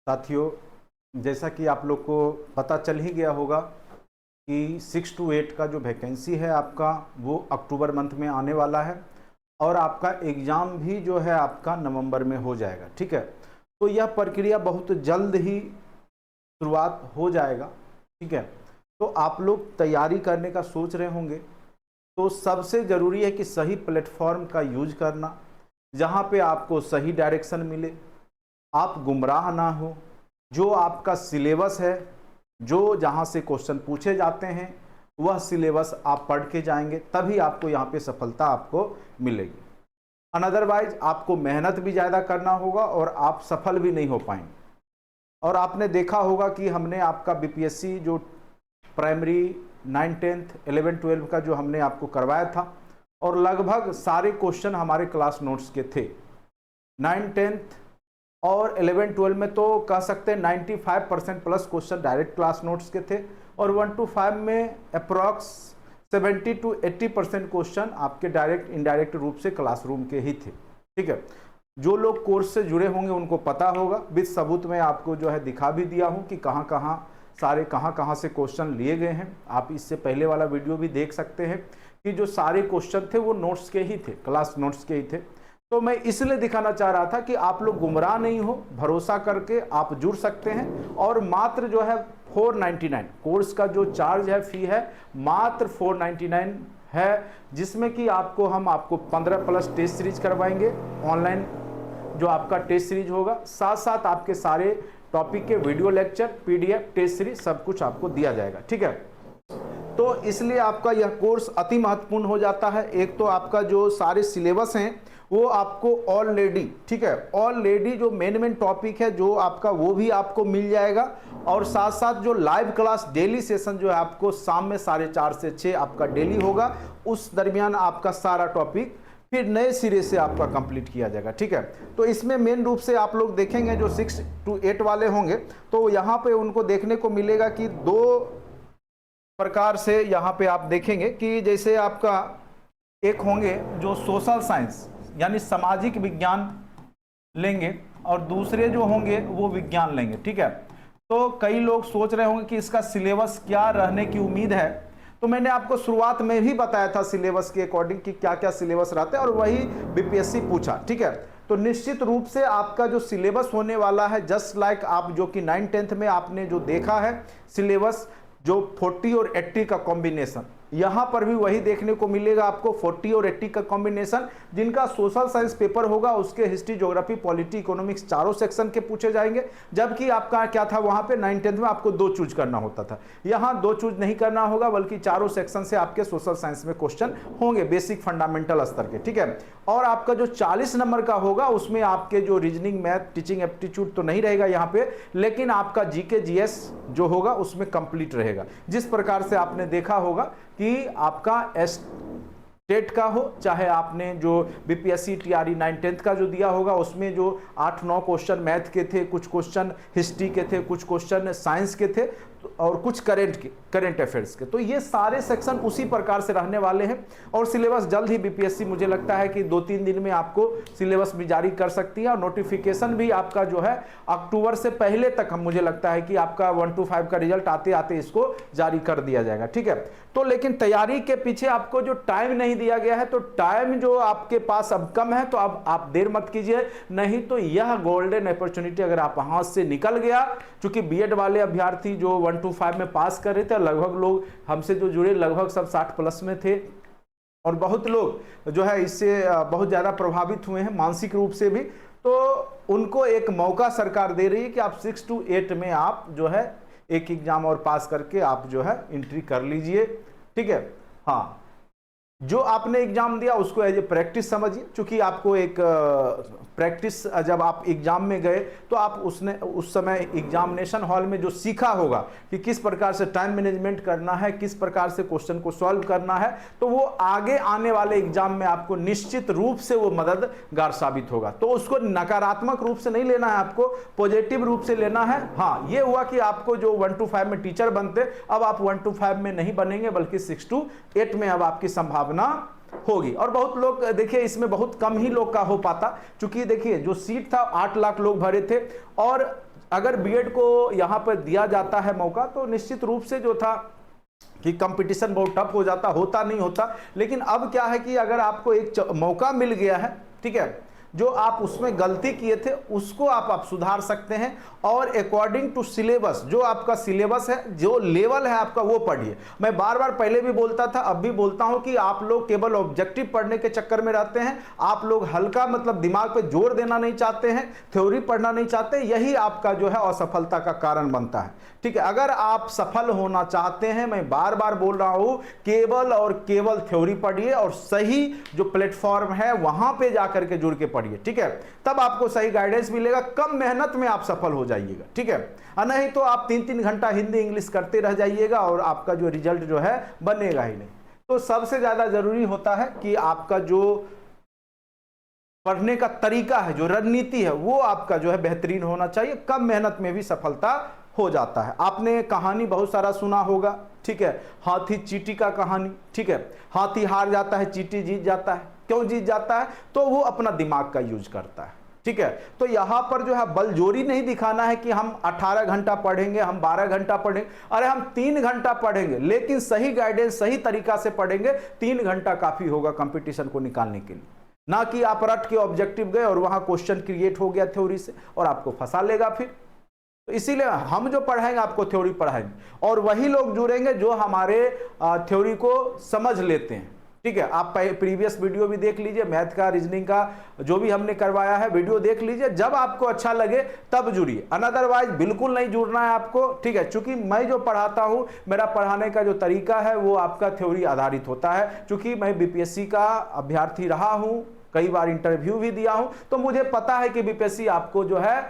साथियों, जैसा कि आप लोग को पता चल ही गया होगा कि 6 to 8 का जो वैकेंसी है आपका वो अक्टूबर मंथ में आने वाला है और आपका एग्ज़ाम भी जो है आपका नवंबर में हो जाएगा। ठीक है, तो यह प्रक्रिया बहुत जल्द ही शुरुआत हो जाएगा। ठीक है, तो आप लोग तैयारी करने का सोच रहे होंगे तो सबसे ज़रूरी है कि सही प्लेटफॉर्म का यूज करना, जहाँ पे आपको सही डायरेक्शन मिले, आप गुमराह ना हो। जो आपका सिलेबस है, जो जहाँ से क्वेश्चन पूछे जाते हैं, वह सिलेबस आप पढ़ के जाएंगे, तभी आपको यहाँ पे सफलता आपको मिलेगी। अनदरवाइज आपको मेहनत भी ज़्यादा करना होगा और आप सफल भी नहीं हो पाएंगे। और आपने देखा होगा कि हमने आपका बीपीएससी जो प्राइमरी 9, 10, 11, 12 का जो हमने आपको करवाया था और लगभग सारे क्वेश्चन हमारे क्लास नोट्स के थे। 9, 10 और 11, 12 में तो कह सकते हैं 95% plus question direct class notes के थे और 1 to 5 में अप्रॉक्स 70 to 80% क्वेश्चन आपके डायरेक्ट इनडायरेक्ट रूप से क्लासरूम के ही थे। ठीक है, जो लोग कोर्स से जुड़े होंगे उनको पता होगा, विद सबूत में आपको जो है दिखा भी दिया हूँ कि कहाँ कहाँ से क्वेश्चन लिए गए हैं। आप इससे पहले वाला वीडियो भी देख सकते हैं कि जो सारे क्वेश्चन थे वो नोट्स के ही थे, क्लास नोट्स के ही थे। तो मैं इसलिए दिखाना चाह रहा था कि आप लोग गुमराह नहीं हो, भरोसा करके आप जुड़ सकते हैं। और मात्र जो है 499 कोर्स का जो चार्ज है, फी है मात्र 499 है, जिसमें कि हम आपको 15 प्लस टेस्ट सीरीज करवाएंगे। ऑनलाइन जो आपका टेस्ट सीरीज होगा, साथ साथ आपके सारे टॉपिक के video lecture, PDF, test series सब कुछ आपको दिया जाएगा। ठीक है, तो इसलिए आपका यह कोर्स अति महत्वपूर्ण हो जाता है। एक तो आपका जो सारे सिलेबस हैं वो आपको ऑलरेडी, ठीक है, ऑलरेडी जो मेन टॉपिक है जो आपका वो भी आपको मिल जाएगा और साथ साथ जो लाइव क्लास डेली सेशन जो है आपको शाम में 4:30 से 6 आपका डेली होगा, उस दरमियान आपका सारा टॉपिक फिर नए सिरे से आपका कंप्लीट किया जाएगा। ठीक है, तो इसमें मेन रूप से आप लोग देखेंगे जो 6 to 8 वाले होंगे तो यहाँ पे उनको देखने को मिलेगा कि 2 प्रकार से यहाँ पे आप देखेंगे कि जैसे आपका एक होंगे जो सोशल साइंस यानी सामाजिक विज्ञान लेंगे और दूसरे जो होंगे वो विज्ञान लेंगे। ठीक है, तो कई लोग सोच रहे होंगे कि इसका सिलेबस क्या रहने की उम्मीद है, तो मैंने आपको शुरुआत में भी बताया था सिलेबस के अकॉर्डिंग कि क्या क्या सिलेबस रहता है और वही बीपीएससी पूछा। ठीक है, तो निश्चित रूप से आपका जो सिलेबस होने वाला है, जस्ट लाइक आप जो कि 9, 10 में आपने जो देखा है सिलेबस, जो 40 और 80 का कॉम्बिनेशन, यहां पर भी वही देखने को मिलेगा आपको। 40 और 80 का कॉम्बिनेशन, जिनका सोशल साइंस पेपर होगा उसके हिस्ट्री, ज्योग्राफी, पॉलिटी, इकोनॉमिक्स चारों सेक्शन के पूछे जाएंगे। जबकि आपका क्या था, वहां पे 9, 10 में आपको 2 चूज करना होता था, यहां 2 चूज नहीं करना होगा बल्कि चारों सेक्शन से आपके सोशल साइंस में क्वेश्चन होंगे बेसिक फंडामेंटल स्तर के। ठीक है, और आपका जो 40 नंबर का होगा उसमें आपके जो रीजनिंग, मैथ, टीचिंग एप्टीट्यूड तो नहीं रहेगा यहाँ पे, लेकिन आपका जीके जीएस जो होगा उसमें कंप्लीट रहेगा। जिस प्रकार से आपने देखा होगा कि आपका टेट का हो, चाहे आपने जो बीपीएससी टीआरई 9, 10 का जो दिया होगा उसमें जो 8-9 क्वेश्चन मैथ के थे, कुछ क्वेश्चन हिस्ट्री के थे, कुछ क्वेश्चन साइंस के थे और कुछ करंट अफेयर्स के, तो ये सारे सेक्शन उसी प्रकार से रहने वाले हैं। और सिलेबस जल्द ही बीपीएससी मुझे लगता है कि 2-3 दिन में आपको सिलेबस भी जारी कर सकती है और नोटिफिकेशन भी आपका जो है अक्टूबर से पहले तक हम मुझे लगता है कि आपका 1 to 5 का रिजल्ट आते आते इसको जारी कर दिया जाएगा। ठीक है, तो लेकिन तैयारी के पीछे आपको जो टाइम नहीं दिया गया है, तो टाइम जो आपके पास अब कम है, तो अब आप देर मत कीजिए, नहीं तो यह गोल्डन अपॉर्चुनिटी अगर आप हाथ से निकल गया, क्योंकि बीएड वाले अभ्यर्थी जो 1 to 5 में पास कर रहे थे, लगभग लोग हमसे जो जुड़े लगभग सब 60 प्लस में थे और बहुत लोग जो है इससे बहुत ज़्यादा प्रभावित हुए हैं मानसिक रूप से भी, तो उनको एक मौका सरकार दे रही है कि आप 6 to 8 में आप जो है एक एग्जाम और पास करके आप जो है एंट्री कर लीजिए। ठीक है, हाँ, जो आपने एग्जाम दिया उसको एज ए प्रैक्टिस समझिए, क्योंकि आपको एक प्रैक्टिस, जब आप एग्जाम में गए तो आप उस समय एग्जामिनेशन हॉल में जो सीखा होगा कि किस प्रकार से टाइम मैनेजमेंट करना है, किस प्रकार से क्वेश्चन को सॉल्व करना है, तो वो आगे आने वाले एग्जाम में आपको निश्चित रूप से वो मददगार साबित होगा। तो उसको नकारात्मक रूप से नहीं लेना है, आपको पॉजिटिव रूप से लेना है। हाँ, ये हुआ कि आपको जो 1 to 5 में टीचर बनते, अब आप 1 to 5 में नहीं बनेंगे बल्कि 6 to 8 में अब आपकी संभावना होगी। और बहुत लोग देखिए इसमें बहुत कम ही लोग का हो पाता, क्योंकि देखिए जो सीट था 8 लाख लोग भरे थे और अगर बीएड को यहाँ पर दिया जाता है मौका तो निश्चित रूप से जो था कि कंपटीशन बहुत टफ हो जाता, होता नहीं होता। लेकिन अब क्या है कि अगर आपको एक मौका मिल गया है, ठीक है, जो आप उसमें गलती किए थे उसको आप सुधार सकते हैं और अकॉर्डिंग टू सिलेबस, जो आपका सिलेबस है, जो लेवल है आपका, वो पढ़िए। मैं बार बार पहले भी बोलता था, अब भी बोलता हूं कि आप लोग केवल ऑब्जेक्टिव पढ़ने के चक्कर में रहते हैं। आप लोग हल्का मतलब दिमाग पे जोर देना नहीं चाहते हैं, थ्योरी पढ़ना नहीं चाहते, यही आपका जो है असफलता का कारण बनता है। ठीक है, अगर आप सफल होना चाहते हैं, मैं बार बार बोल रहा हूं, केवल और केवल थ्योरी पढ़िए और सही जो प्लेटफॉर्म है वहां पे जाकर के जुड़ के पढ़िए। ठीक है, तब आपको सही गाइडेंस मिलेगा, कम मेहनत में आप सफल हो जाइएगा। ठीक है, नहीं तो आप 3-3 घंटा हिंदी इंग्लिश करते रह जाइएगा और आपका जो रिजल्ट जो है बनेगा ही नहीं। तो सबसे ज्यादा जरूरी होता है कि आपका जो पढ़ने का तरीका है, जो रणनीति है, वो आपका जो है बेहतरीन होना चाहिए। कम मेहनत में भी सफलता हो जाता है। आपने कहानी बहुत सारा सुना होगा, ठीक है, हाथी चींटी का कहानी। ठीक है, हाथी हार जाता है, चींटी जीत जाता है। क्यों जीत जाता है? तो वो अपना दिमाग का यूज करता है। ठीक है, तो यहां पर जो है बलजोरी नहीं दिखाना है कि हम 18 घंटा पढ़ेंगे, हम 12 घंटा पढ़ेंगे। अरे हम 3 घंटा पढ़ेंगे, लेकिन सही गाइडेंस, सही तरीका से पढ़ेंगे। 3 घंटा काफी होगा कंपटीशन को निकालने के लिए, ना कि आप रट के ऑब्जेक्टिव गए और वहां क्वेश्चन क्रिएट हो गया थ्योरी से और आपको फंसा लेगा फिर। तो इसीलिए हम जो पढ़ाएंगे आपको थ्योरी पढ़ाएंगे और वही लोग जुड़ेंगे जो हमारे थ्योरी को समझ लेते हैं। ठीक है, आप प्रीवियस वीडियो भी देख लीजिए, मैथ का, रीजनिंग का जो भी हमने करवाया है वीडियो देख लीजिए। जब आपको अच्छा लगे तब जुड़िए, अनअदरवाइज बिल्कुल नहीं जुड़ना है आपको। ठीक है, चूंकि मैं जो पढ़ाता हूं, मेरा पढ़ाने का जो तरीका है वो आपका थ्योरी आधारित होता है। चूंकि मैं बीपीएससी का अभ्यर्थी रहा हूं, कई बार इंटरव्यू भी दिया हूं, तो मुझे पता है कि बीपीएससी आपको जो है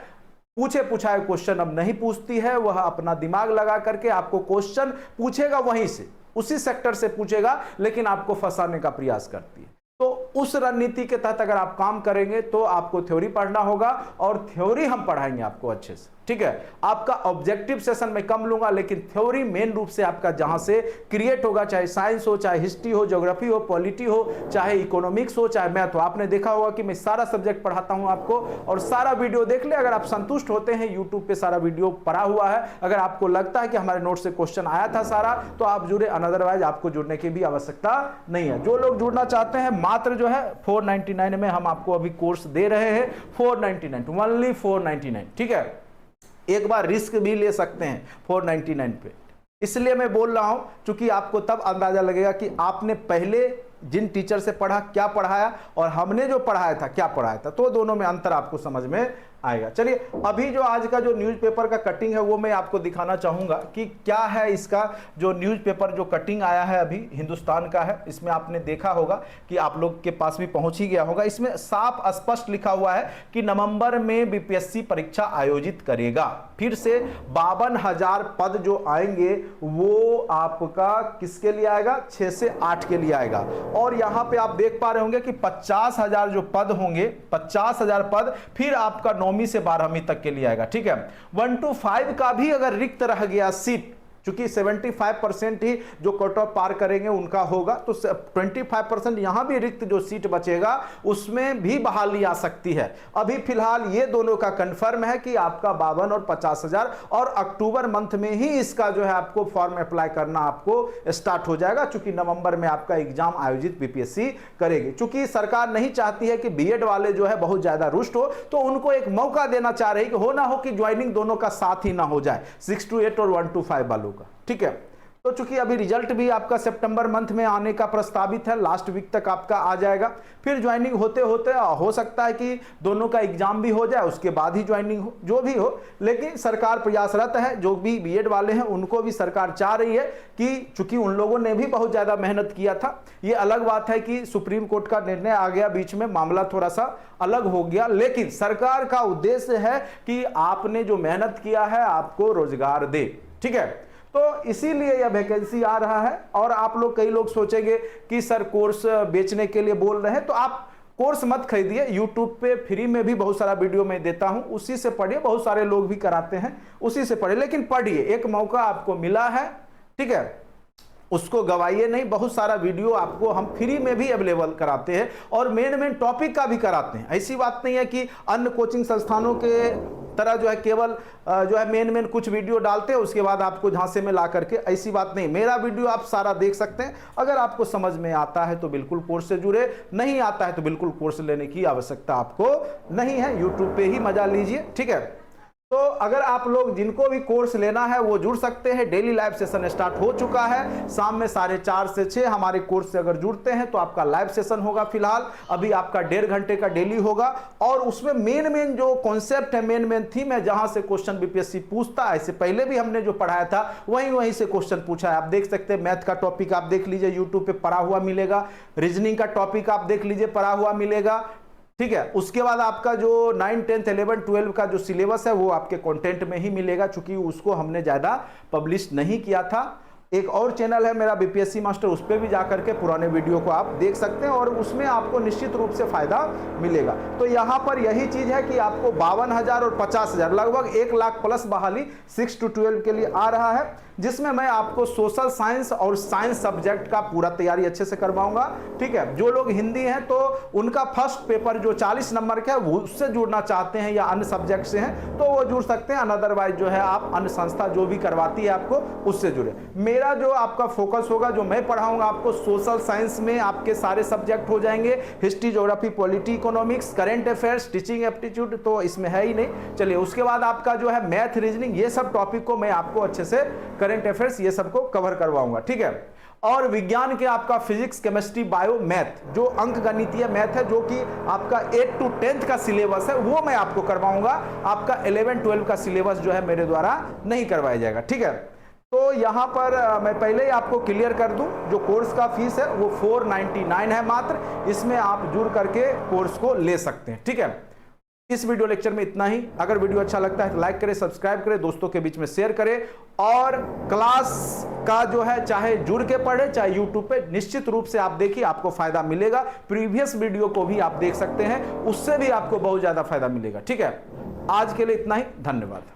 पूछे पुछाए क्वेश्चन अब नहीं पूछती है। वह अपना दिमाग लगा करके आपको क्वेश्चन पूछेगा, वहीं से उसी सेक्टर से पूछेगा, लेकिन आपको फंसाने का प्रयास करती है। तो उस रणनीति के तहत अगर आप काम करेंगे तो आपको थ्योरी पढ़ना होगा और थ्योरी हम पढ़ाएंगे आपको अच्छे से। ठीक है, आपका ऑब्जेक्टिव सेशन में कम लूंगा, लेकिन थ्योरी मेन रूप से आपका जहां से क्रिएट होगा, चाहे साइंस हो, चाहे हिस्ट्री हो, ज्योग्राफी हो, पॉलिटी हो, चाहे इकोनॉमिक्स हो, चाहे मैथ हो। आपने देखा होगा कि मैं सारा सब्जेक्ट पढ़ाता हूं आपको, और सारा वीडियो देख ले। अगर आप संतुष्ट होते हैं, यूट्यूब पे सारा वीडियो पड़ा हुआ है। अगर आपको लगता है कि हमारे नोट से क्वेश्चन आया था सारा, तो आप जुड़े, अनअदरवाइज आपको जुड़ने की भी आवश्यकता नहीं है। जो लोग जुड़ना चाहते हैं, मात्र जो है 499 में हम आपको अभी कोर्स दे रहे हैं। 499, ओनली 499। ठीक है, एक बार रिस्क भी ले सकते हैं 499 पे। इसलिए मैं बोल रहा हूं, क्योंकि आपको तब अंदाजा लगेगा कि आपने पहले जिन टीचर से पढ़ा क्या पढ़ाया और हमने जो पढ़ाया था क्या पढ़ाया था, तो दोनों में अंतर आपको समझ में आएगा। चलिए, अभी जो आज का जो न्यूज़पेपर का कटिंग है वो मैं आपको दिखाना चाहूंगा कि क्या है इसका जो न्यूज़पेपर जो कटिंग आया है अभी हिंदुस्तान का है। इसमें आपने देखा होगा कि आप लोग के पास भी पहुंच ही गया होगा। इसमें साफ स्पष्ट लिखा हुआ है कि नवंबर में बीपीएससी परीक्षा आयोजित करेगा। फिर से 52,000 पद जो आएंगे वो आपका किसके लिए आएगा? 6 से 8 के लिए आएगा। और यहां पे आप देख पा रहे होंगे कि 50,000 जो पद होंगे, 50,000 पद फिर आपका 9वीं से 12वीं तक के लिए आएगा। ठीक है, 1 to 5 का भी अगर रिक्त रह गया सीट, चूंकि 75% ही जो कट ऑफ पार करेंगे उनका होगा, तो 25% यहां भी रिक्त जो सीट बचेगा उसमें भी बहाली आ सकती है। अभी फिलहाल ये दोनों का कंफर्म है कि आपका 52 और 50,000, और अक्टूबर मंथ में ही इसका जो है आपको फॉर्म अप्लाई करना आपको स्टार्ट हो जाएगा, चूंकि नवंबर में आपका एग्जाम आयोजित बीपीएससी करेगी। चूंकि सरकार नहीं चाहती है कि बीएड वाले जो है बहुत ज्यादा रुष्ट हो, तो उनको एक मौका देना चाह रही है कि हो ना हो कि ज्वाइनिंग दोनों का साथ ही ना हो जाए, 6 to 8 और 1 to 5 वालों। ठीक है, तो चूंकि अभी रिजल्ट भी आपका सितंबर मंथ में आने का प्रस्तावित है, लास्ट वीक तक आपका आ जाएगा। फिर ज्वाइनिंग होते होते हो सकता है कि दोनों का एग्जाम भी हो जाए, उसके बाद ही ज्वाइनिंग हो, जो भी हो। लेकिन सरकार प्रयासरत है, जो भी बीएड वाले हैं उनको भी सरकार चाह रही है कि चूंकि उन लोगों ने भी बहुत ज्यादा मेहनत किया था। ये अलग बात है कि सुप्रीम कोर्ट का निर्णय आ गया बीच में, मामला थोड़ा सा अलग हो गया, लेकिन सरकार का उद्देश्य है कि आपने जो मेहनत किया है आपको रोजगार दे। ठीक है, तो इसीलिए यह वैकेंसी आ रहा है। और आप लोग, कई लोग सोचेंगे कि सर कोर्स बेचने के लिए बोल रहे हैं, तो आप कोर्स मत खरीदिए। यूट्यूब पे फ्री में भी बहुत सारा वीडियो मैं देता हूं, उसी से पढ़िए। बहुत सारे लोग भी कराते हैं, उसी से पढ़िए, लेकिन पढ़िए। एक मौका आपको मिला है, ठीक है, उसको गवाइए नहीं। बहुत सारा वीडियो आपको हम फ्री में भी अवेलेबल कराते हैं और मेन टॉपिक का भी कराते हैं। ऐसी बात नहीं है कि अन्य कोचिंग संस्थानों के तरह जो है केवल जो है मेन कुछ वीडियो डालते हैं, उसके बाद आपको झांसे में ला करके, ऐसी बात नहीं। मेरा वीडियो आप सारा देख सकते हैं। अगर आपको समझ में आता है तो बिल्कुल कोर्स से जुड़े, नहीं आता है तो बिल्कुल कोर्स लेने की आवश्यकता आपको नहीं है, यूट्यूब पे ही मजा लीजिए, ठीक है। तो अगर आप लोग जिनको भी कोर्स लेना है वो जुड़ सकते हैं। डेली लाइव सेशन स्टार्ट हो चुका है, शाम में 4:30 से 6 हमारे कोर्स से अगर जुड़ते हैं तो आपका लाइव सेशन होगा। फिलहाल अभी आपका 1.5 घंटे का डेली होगा, और उसमें मेन जो कॉन्सेप्ट है, मेन थीम है, जहां से क्वेश्चन बीपीएससी पूछता है। इससे पहले भी हमने जो पढ़ाया था वहीं से क्वेश्चन पूछा है। आप देख सकते हैं, मैथ का टॉपिक आप देख लीजिए, यूट्यूब पे पढ़ा हुआ मिलेगा। रीजनिंग का टॉपिक आप देख लीजिए, पढ़ा हुआ मिलेगा, ठीक है। उसके बाद आपका जो 9, 10, 11, 12 का जो सिलेबस है वो आपके कंटेंट में ही मिलेगा, चूंकि उसको हमने ज्यादा पब्लिश नहीं किया था। एक और चैनल है मेरा बीपीएससी मास्टर, उस पर भी जाकर के पुराने वीडियो को आप देख सकते हैं, और उसमें आपको निश्चित रूप से फायदा मिलेगा। तो यहाँ पर यही चीज है कि आपको 52,000 और 50,000 लगभग 1 लाख प्लस बहाली 6 to 12 के लिए आ रहा है, जिसमें मैं आपको सोशल साइंस और साइंस सब्जेक्ट का पूरा तैयारी अच्छे से करवाऊंगा, ठीक है। जो लोग हिंदी हैं तो उनका फर्स्ट पेपर जो 40 नंबर का है वो उससे जुड़ना चाहते हैं या अन्य सब्जेक्ट से हैं तो वो जुड़ सकते हैं। अदरवाइज जो है आप अन्य संस्था जो भी करवाती है आपको उससे जुड़े। मेरा जो आपका फोकस होगा, जो मैं पढ़ाऊंगा आपको, सोशल साइंस में आपके सारे सब्जेक्ट हो जाएंगे, history, geography, polity, economics, current affairs, teaching aptitude तो इसमें है ही नहीं। चलिए, उसके बाद आपका जो है मैथ, रीजनिंग, ये सब टॉपिक को मैं आपको अच्छे से, करंट अफेयर्स, ये सबको कवर करवाऊंगा, ठीक है। और विज्ञान के आपका फिजिक्स, केमिस्ट्री, बायो, मैथ, जो अंक गणितीय मैथ है, जो कि आपका 8 to 10 का सिलेबस है, वो मैं आपको करवाऊंगा। आपका 11, 12 का सिलेबस जो है मेरे द्वारा नहीं करवाया जाएगा, ठीक है। तो यहां पर मैं पहले ही आपको क्लियर कर दूं, जो कोर्स का फीस है वो 499 है मात्र। इसमें आप जुड़ करके कोर्स को ले सकते हैं, ठीक है। इस वीडियो लेक्चर में इतना ही। अगर वीडियो अच्छा लगता है तो लाइक करें, सब्सक्राइब करें, दोस्तों के बीच में शेयर करें, और क्लास का जो है चाहे जुड़ के पढ़े चाहे यूट्यूब पे, निश्चित रूप से आप देखिए, आपको फायदा मिलेगा। प्रीवियस वीडियो को भी आप देख सकते हैं, उससे भी आपको बहुत ज्यादा फायदा मिलेगा, ठीक है। आज के लिए इतना ही, धन्यवाद।